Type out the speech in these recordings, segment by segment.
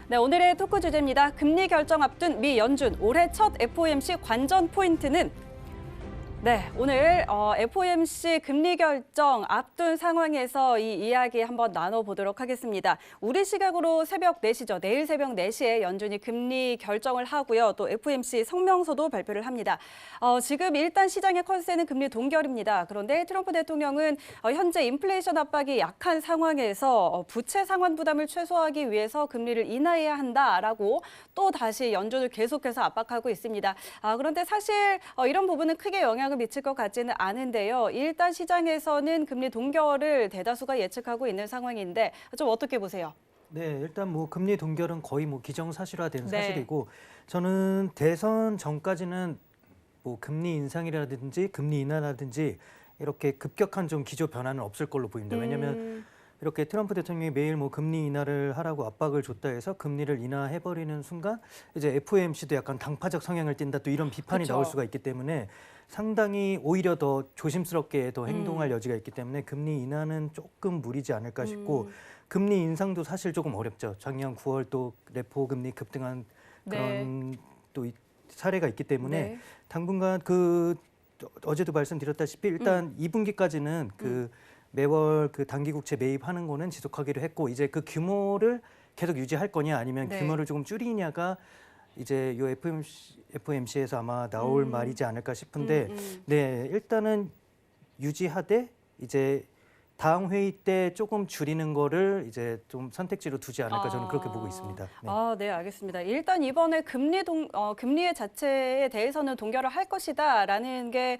네, 오늘의 토크 주제입니다. 금리 결정 앞둔 미 연준 올해 첫 FOMC 관전 포인트는 오늘 FOMC 금리 결정 앞둔 상황에서 이 이야기 한번 나눠보도록 하겠습니다. 우리 시각으로 새벽 4시죠. 내일 새벽 4시에 연준이 금리 결정을 하고요. 또 FOMC 성명서도 발표를 합니다. 지금 일단 시장의 컨센은 금리 동결입니다. 그런데 트럼프 대통령은 현재 인플레이션 압박이 약한 상황에서 부채 상환 부담을 최소화하기 위해서 금리를 인하해야 한다라고 또 다시 연준을 계속해서 압박하고 있습니다. 그런데 사실 이런 부분은 크게 영향을 미칠 것 같지는 않은데요. 일단 시장에서는 금리 동결을 대다수가 예측하고 있는 상황인데 좀 어떻게 보세요? 네, 일단 뭐 금리 동결은 거의 뭐 기정사실화된 네. 사실이고, 저는 대선 전까지는 뭐 금리 인상이라든지 금리 인하라든지 이렇게 급격한 좀 기조 변화는 없을 걸로 보입니다. 왜냐하면 이렇게 트럼프 대통령이 매일 뭐 금리 인하를 하라고 압박을 줬다 해서 금리를 인하해버리는 순간 이제 FOMC도 약간 당파적 성향을 띈다, 또 이런 비판이 그쵸. 나올 수가 있기 때문에 상당히 오히려 더 조심스럽게 더 행동할 여지가 있기 때문에 금리 인하는 조금 무리지 않을까 싶고, 금리 인상도 사실 조금 어렵죠. 작년 9월 또 레포 금리 급등한 그런 또 사례가 있기 때문에 네. 당분간 어제도 말씀드렸다시피 일단 2분기까지는 매월 그 단기 국채 매입하는 거는 지속하기로 했고, 이제 그 규모를 계속 유지할 거냐 아니면 네. 규모를 조금 줄이냐가 이제 요 FOMC에서 아마 나올 말이지 않을까 싶은데, 네, 일단은 유지하되 이제 다음 회의 때 조금 줄이는 거를 이제 좀 선택지로 두지 않을까, 저는 그렇게 보고 있습니다. 네. 네, 알겠습니다. 일단 이번에 금리 자체에 대해서는 동결을 할 것이다라는 게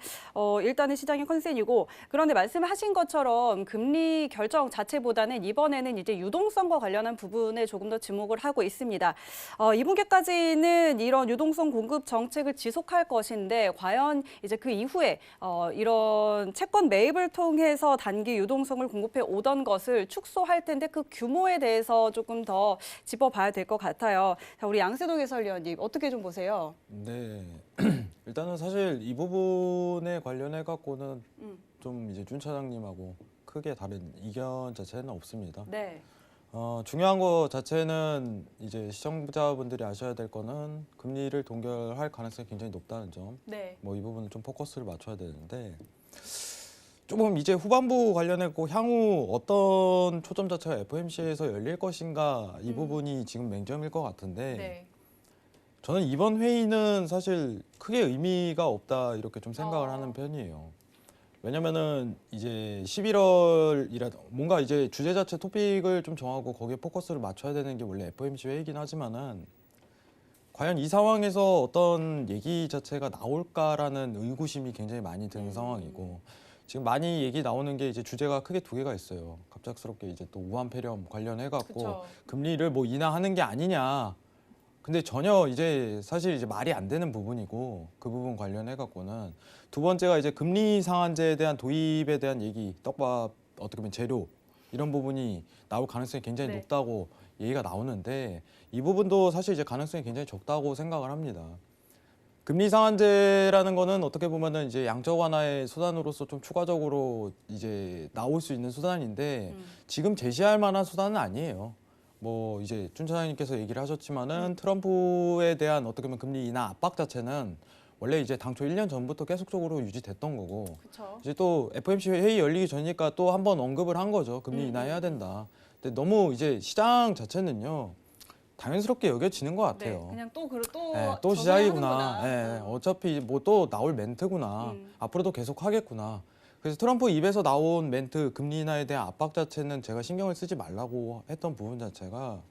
일단은 시장의 컨센이고, 그런데 말씀하신 것처럼 금리 결정 자체보다는 이번에는 이제 유동성과 관련한 부분에 조금 더 주목을 하고 있습니다. 2분기까지는 이런 유동성 공급 정책을 지속할 것인데, 과연 이제 그 이후에 이런 채권 매입을 통해서 단기 유동성을 공급해 오던 것을 축소할 텐데 그 규모에 대해서 조금 더 짚어봐야 될 것 같아요. 자, 우리 양세동 해설위원님 어떻게 좀 보세요? 네, 일단은 사실 이 부분에 관련해 갖고는 좀 이제 준 차장님하고 크게 다른 이견 자체는 없습니다. 네. 중요한 거 자체는 이제 시청자분들이 아셔야 될 거는 금리를 동결할 가능성이 굉장히 높다는 점. 네. 뭐 이 부분은 좀 포커스를 맞춰야 되는데, 조금 이제 후반부 관련해고 향후 어떤 초점 자체가 FOMC에서 열릴 것인가, 이 부분이 지금 맹점일 것 같은데, 네. 저는 이번 회의는 사실 크게 의미가 없다 이렇게 좀 생각을 하는 편이에요. 왜냐면은 이제 11월이라 뭔가 이제 주제 자체 토픽을 좀 정하고 거기에 포커스를 맞춰야 되는 게 원래 FOMC 회의긴 하지만은, 과연 이 상황에서 어떤 얘기 자체가 나올까라는 의구심이 굉장히 많이 드는 상황이고, 지금 많이 얘기 나오는 게 이제 주제가 크게 두 개가 있어요. 갑작스럽게 이제 또 우한 폐렴 관련해 갖고 그쵸. 금리를 뭐 인하하는 게 아니냐. 근데 전혀 이제 사실 이제 말이 안 되는 부분이고, 그 부분 관련해 갖고는 두 번째가 이제 금리 상한제에 대한 도입에 대한 얘기, 떡밥 어떻게 보면 재료 이런 부분이 나올 가능성이 굉장히 네. 높다고 얘기가 나오는데, 이 부분도 사실 이제 가능성이 굉장히 적다고 생각을 합니다. 금리 상한제라는 거는 어떻게 보면은 이제 양적 완화의 수단으로서 좀 추가적으로 이제 나올 수 있는 수단인데, 지금 제시할 만한 수단은 아니에요. 뭐 이제 준 차장님께서 얘기를 하셨지만은 트럼프에 대한 어떻게 보면 금리 인하 압박 자체는 원래 이제 당초 1년 전부터 계속적으로 유지됐던 거고, 그렇죠. 이제 또 FOMC 회의 열리기 전이니까 또 한 번 언급을 한 거죠. 금리 인하해야 된다. 근데 너무 이제 시장 자체는요, 당연스럽게 여겨지는 것 같아요. 네. 그냥 또 예, 또 시작이구나. 예, 어차피 뭐 또 나올 멘트구나. 앞으로도 계속 하겠구나. 그래서 트럼프 입에서 나온 멘트, 금리 인하에 대한 압박 자체는 제가 신경을 쓰지 말라고 했던 부분 자체가,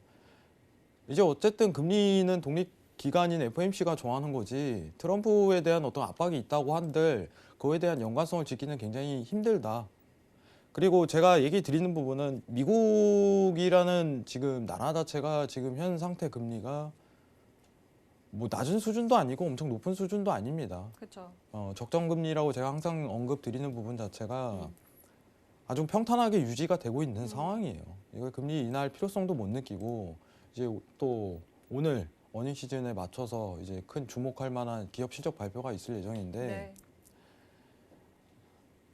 이제 어쨌든 금리는 독립기관인 FOMC가 정하는 거지, 트럼프에 대한 어떤 압박이 있다고 한들 그거에 대한 연관성을 짓기는 굉장히 힘들다. 그리고 제가 얘기 드리는 부분은 미국이라는 지금 나라 자체가 지금 현 상태 금리가 뭐 낮은 수준도 아니고 엄청 높은 수준도 아닙니다. 그렇죠. 적정금리라고 제가 항상 언급 드리는 부분 자체가 아주 평탄하게 유지가 되고 있는 상황이에요. 이거 금리 인하할 필요성도 못 느끼고, 이제 또 오늘 어닝 시즌에 맞춰서 이제 큰 주목할 만한 기업 실적 발표가 있을 예정인데, 네.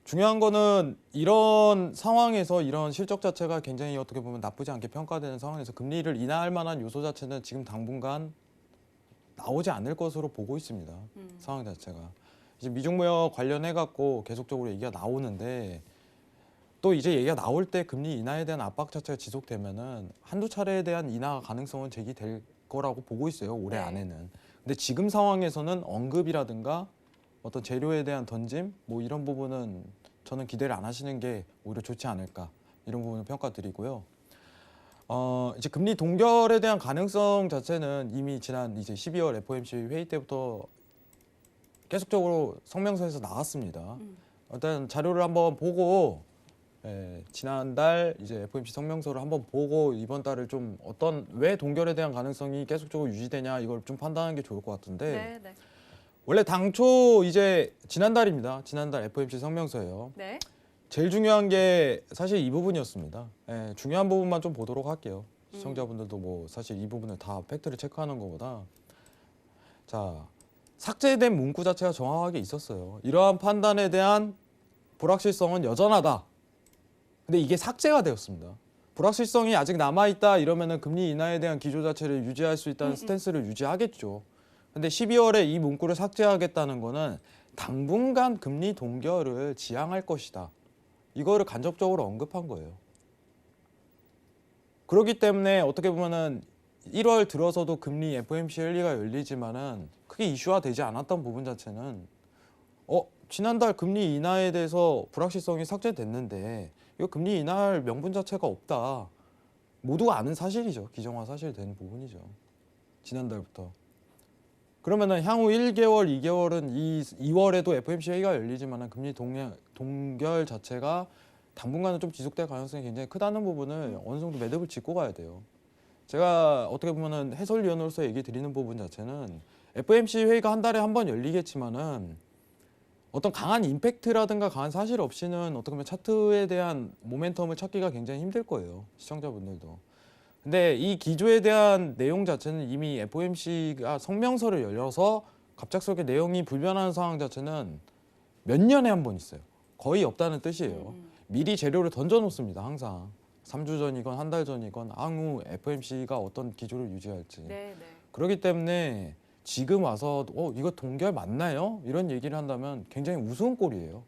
중요한 거는 이런 상황에서 이런 실적 자체가 굉장히 어떻게 보면 나쁘지 않게 평가되는 상황에서 금리를 인하할 만한 요소 자체는 지금 당분간 나오지 않을 것으로 보고 있습니다. 상황 자체가. 이제 미중무역 관련해 갖고 계속적으로 얘기가 나오는데 또 이제 얘기가 나올 때 금리 인하에 대한 압박 자체가 지속되면은 한두 차례에 대한 인하 가능성은 제기될 거라고 보고 있어요. 올해 네. 안에는. 근데 지금 상황에서는 언급이라든가 어떤 재료에 대한 던짐 뭐 이런 부분은 저는 기대를 안 하시는 게 오히려 좋지 않을까 이런 부분을 평가드리고요. 이제 금리 동결에 대한 가능성 자체는 이미 지난 이제 12월 FOMC 회의 때부터 계속적으로 성명서에서 나왔습니다. 일단 자료를 한번 보고 지난달 이제 FOMC 성명서를 한번 보고 이번 달을 좀 어떤 왜 동결에 대한 가능성이 계속적으로 유지되냐 이걸 좀 판단하는 게 좋을 것 같은데 네, 네. 원래 당초 이제 지난달입니다. 지난달 FOMC 성명서예요. 네. 제일 중요한 게 사실 이 부분이었습니다. 중요한 부분만 좀 보도록 할게요. 시청자분들도 뭐 사실 이 부분을 다 팩트를 체크하는 것보다 자 삭제된 문구 자체가 정확하게 있었어요. 이러한 판단에 대한 불확실성은 여전하다. 근데 이게 삭제가 되었습니다. 불확실성이 아직 남아있다 이러면은 금리 인하에 대한 기조 자체를 유지할 수 있다는 스탠스를 유지하겠죠. 근데 12월에 이 문구를 삭제하겠다는 거는 당분간 금리 동결을 지향할 것이다. 이거를 간접적으로 언급한 거예요. 그렇기 때문에 어떻게 보면은 1월 들어서도 금리 FOMC 회의가 열리지만은 크게 이슈화 되지 않았던 부분 자체는 지난달 금리 인하에 대해서 불확실성이 삭제됐는데 이거 금리 인하할 명분 자체가 없다. 모두가 아는 사실이죠. 기정화 사실된 부분이죠. 지난달부터. 그러면은 향후 1개월, 2개월은 2월에도 FOMC 회의가 열리지만은 금리 동결 자체가 당분간은 좀 지속될 가능성이 굉장히 크다는 부분을 어느 정도 매듭을 짓고 가야 돼요. 제가 어떻게 보면은 해설위원으로서 얘기 드리는 부분 자체는 FOMC 회의가 한 달에 한 번 열리겠지만은 어떤 강한 임팩트라든가 강한 사실 없이는 어떻게 보면 차트에 대한 모멘텀을 찾기가 굉장히 힘들 거예요. 시청자분들도. 근데 이 기조에 대한 내용 자체는 이미 FOMC가 성명서를 열려서 갑작스럽게 내용이 불변하는 상황 자체는 몇 년에 한 번 있어요. 거의 없다는 뜻이에요. 미리 재료를 던져놓습니다. 항상. 3주 전이건 한 달 전이건 향후 FOMC가 어떤 기조를 유지할지. 네, 네. 그렇기 때문에 지금 와서 이거 동결 맞나요? 이런 얘기를 한다면 굉장히 우스운 꼴이에요.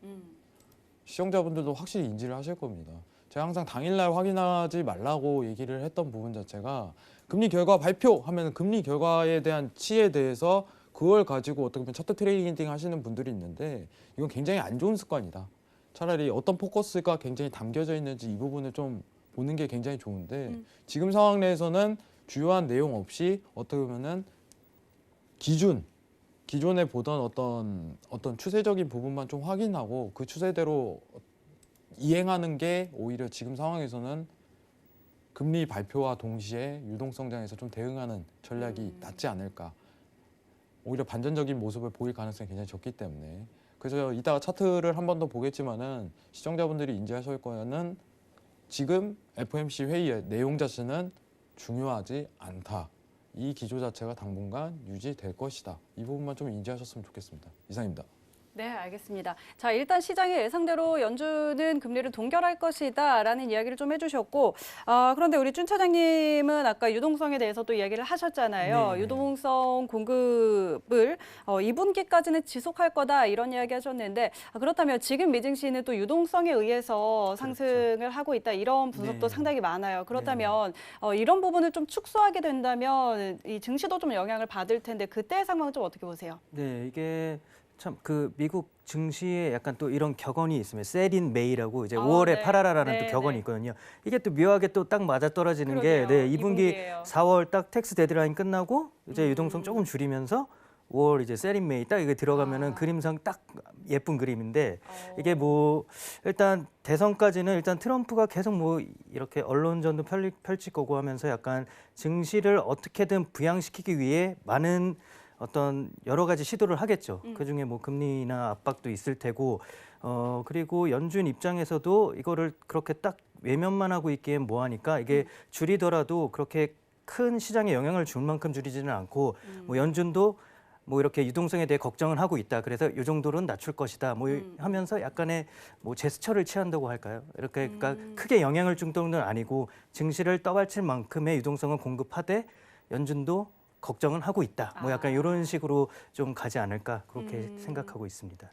시청자분들도 확실히 인지를 하실 겁니다. 제가 항상 당일날 확인하지 말라고 얘기를 했던 부분 자체가 금리 결과 발표하면 금리 결과에 대한 치에 대해서 그걸 가지고 어떻게 보면 차트 트레이딩 하시는 분들이 있는데 이건 굉장히 안 좋은 습관이다. 차라리 어떤 포커스가 굉장히 담겨져 있는지 이 부분을 좀 보는 게 굉장히 좋은데 지금 상황 내에서는 주요한 내용 없이 어떻게 보면은 기존에 보던 어떤 추세적인 부분만 좀 확인하고 그 추세대로 이행하는 게 오히려 지금 상황에서는 금리 발표와 동시에 유동성장에서 좀 대응하는 전략이 낫지 않을까. 오히려 반전적인 모습을 보일 가능성이 굉장히 적기 때문에. 그래서 이따가 차트를 한 번 더 보겠지만은 시청자분들이 인지하실 거는 지금 FOMC 회의의 내용 자체는 중요하지 않다. 이 기조 자체가 당분간 유지될 것이다. 이 부분만 좀 인지하셨으면 좋겠습니다. 이상입니다. 네, 알겠습니다. 자, 일단 시장의 예상대로 연준은 금리를 동결할 것이다라는 이야기를 좀 해주셨고, 그런데 우리 준 차장님은 아까 유동성에 대해서 또 이야기를 하셨잖아요. 네. 유동성 공급을 2분기까지는 지속할 거다 이런 이야기 하셨는데, 그렇다면 지금 미증시는 또 유동성에 의해서 상승을 하고 있다 이런 분석도 네. 상당히 많아요. 그렇다면 이런 부분을 좀 축소하게 된다면 이 증시도 좀 영향을 받을 텐데 그때의 상황은 좀 어떻게 보세요? 네, 이게 참 그 미국 증시에 약간 또 이런 격언이 있으면 셀인 메이라고 이제 5월에 네. 팔아라라는 네, 또 격언이 네. 있거든요. 이게 또 묘하게 또 딱 맞아 떨어지는 게 그러게요. 2분기 2분기예요. 4월 딱 텍스 데드라인 끝나고 이제 유동성 조금 줄이면서 5월 이제 셀인 메이 딱 이게 들어가면은 그림상 딱 예쁜 그림인데 이게 뭐 일단 대선까지는 일단 트럼프가 계속 뭐 이렇게 언론전도 펼칠 거고 하면서 약간 증시를 어떻게든 부양시키기 위해 많은 어떤 여러 가지 시도를 하겠죠. 그중에 뭐 금리나 압박도 있을 테고 그리고 연준 입장에서도 이거를 그렇게 딱 외면만 하고 있기엔 뭐하니까 이게 줄이더라도 그렇게 큰 시장에 영향을 줄 만큼 줄이지는 않고 뭐 연준도 뭐 이렇게 유동성에 대해 걱정을 하고 있다. 그래서 이 정도로는 낮출 것이다. 뭐 하면서 약간의 뭐 제스처를 취한다고 할까요? 이렇게 그러니까 크게 영향을 준 정도는 아니고 증시를 떠받칠 만큼의 유동성을 공급하되 연준도 걱정은 하고 있다. 뭐 약간 이런 식으로 좀 가지 않을까 그렇게 생각하고 있습니다.